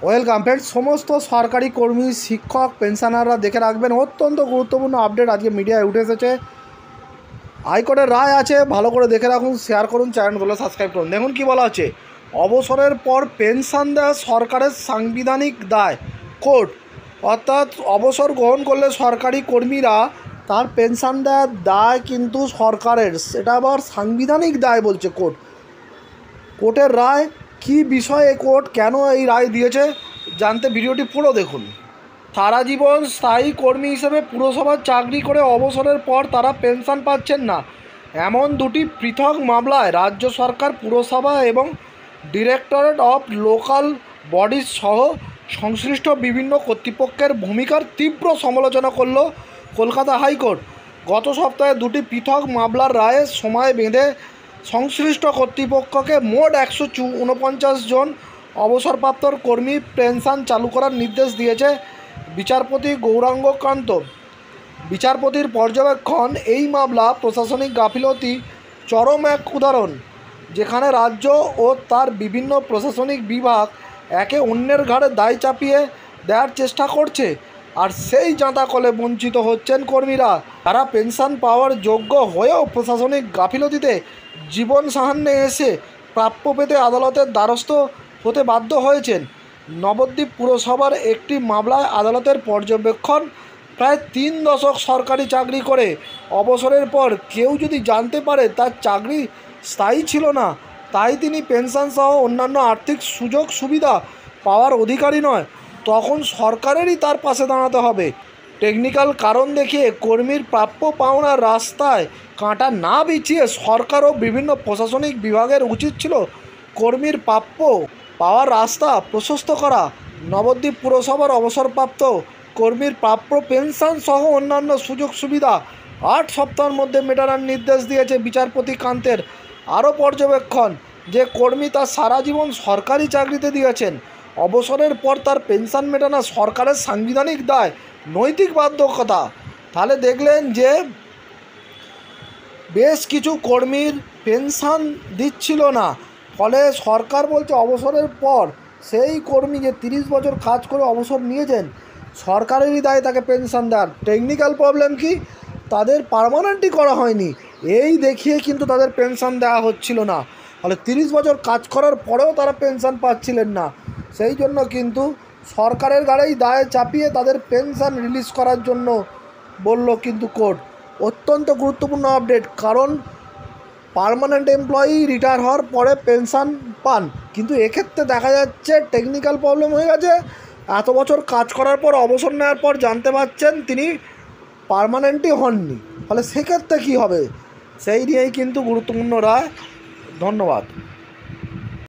Welcome friends. সমস্ত সরকারি কর্মী, শিক্ষক, পেনশনাররা দেখে রাখবেন, অত্যন্ত গুরুত্বপূর্ণ আপডেট আজকে মিডিয়ায় উঠে এসেছে। হাইকোর্টের রায় আছে, ভালো করে দেখে রাখুন, শেয়ার করুন, চ্যানেলগুলো সাবস্ক্রাইব করুন। দেখুন কী বলা হচ্ছে, অবসরের পর পেনশন দেওয়া সরকারের সাংবিধানিক দায়। কোর্ট অর্থাৎ অবসর গ্রহণ করলে সরকারি কর্মীরা তার পেনশন দেওয়ার দায় কিন্তু সরকারের, সেটা আবার সাংবিধানিক দায় বলছে কোর্ট। কোর্টের রায় কী বিষয়ে কোর্ট কেন এই রায় দিয়েছে জানতে ভিডিওটি পুরো দেখুন। সারা জীবন স্থায়ী কর্মী হিসেবে পুরসভার চাকরি করে অবসরের পর তারা পেনশন পাচ্ছেন না, এমন দুটি পৃথক মামলায় রাজ্য সরকার, পুরসভা এবং ডিরেক্টরেট অফ লোকাল বডিজ সহ সংশ্লিষ্ট বিভিন্ন কর্তৃপক্ষের ভূমিকার তীব্র সমালোচনা করল কলকাতা হাইকোর্ট। গত সপ্তাহে দুটি পৃথক মামলার রায়ে সময় বেঁধে সংশ্লিষ্ট কর্তৃপক্ষকে মোট 149 জন অবসরপ্রাপ্ত কর্মী পেনশন চালু করার নির্দেশ দিয়েছে বিচারপতি গৌরাঙ্গ কান্ত। বিচারপতির পর্যবেক্ষণ, এই মামলা প্রশাসনিক গাফিলতি চরম এক উদাহরণ, যেখানে রাজ্য ও তার বিভিন্ন প্রশাসনিক বিভাগ একে অন্যের ঘাড়ে দায় চাপিয়ে দেওয়ার চেষ্টা করছে, আর সেই জাঁতাকলে বঞ্চিত হচ্ছেন কর্মীরা। তারা পেনশন পাওয়ার যোগ্য হয়েও প্রশাসনিক গাফিলতিতে জীবন সাহান্যে এসে প্রাপ্য পেতে আদালতের দ্বারস্থ হতে বাধ্য হয়েছেন। নবদ্বীপ পুরসভার একটি মামলায় আদালতের পর্যবেক্ষণ, প্রায় 3 দশক সরকারি চাকরি করে অবসরের পর কেউ যদি জানতে পারে তার চাকরি স্থায়ী ছিল না, তাই তিনি পেনশন সহ অন্যান্য আর্থিক সুযোগ সুবিধা পাওয়ার অধিকারী নয়, তখন সরকারেরই তার পাশে দাঁড়াতে হবে। টেকনিক্যাল কারণ দেখিয়ে কর্মীর প্রাপ্য পাওনার রাস্তায় কাঁটা না বিছিয়ে সরকার ও বিভিন্ন প্রশাসনিক বিভাগের উচিত ছিল কর্মীর প্রাপ্য পাওয়ার রাস্তা প্রশস্ত করা। নবদ্বীপ পুরসভার অবসরপ্রাপ্ত কর্মীর প্রাপ্য পেনশন সহ অন্যান্য সুযোগ সুবিধা 8 সপ্তাহের মধ্যে মেটানোর নির্দেশ দিয়েছে বিচারপতি কান্তের। আরও পর্যবেক্ষণ, যে কর্মী তার সারা জীবন সরকারি চাকরিতে দিয়েছেন, অবসরের পর তার পেনশন মেটানো সরকারের সাংবিধানিক দায়, নৈতিক বাধ্যকতা। তাহলে দেখলেন যে বেশ কিছু কর্মীর পেনশন দিচ্ছিল না, ফলে সরকার বলছে অবসরের পর সেই কর্মী যে 30 বছর কাজ করে অবসর নিয়েছেন, সরকারেরই দায় তাকে পেনশন দেওয়ার। টেকনিক্যাল প্রবলেম কি, তাদের পার্মানেন্টই করা হয়নি, এই দেখিয়ে কিন্তু তাদের পেনশন দেওয়া হচ্ছিল না, ফলে 30 বছর কাজ করার পরেও তারা পেনশন পাচ্ছিলেন না। সেই জন্য কিন্তু সরকারের গাড়েই দায় চাপিয়ে তাদের পেনশন রিলিজ করার জন্য বলল কিন্তু কোর্ট। অত্যন্ত গুরুত্বপূর্ণ আপডেট, কারণ পার্মানেন্ট এমপ্লয়ি রিটায়ার হওয়ার পরে পেনশন পান, কিন্তু এক্ষেত্রে দেখা যাচ্ছে টেকনিক্যাল প্রবলেম হয়ে গেছে। এত বছর কাজ করার পর অবসর নেওয়ার পর জানতে পারছেন তিনি পার্মানেন্টই হননি, ফলে সেক্ষেত্রে কী হবে, সেই নিয়েই কিন্তু গুরুত্বপূর্ণ রায়। ধন্যবাদ।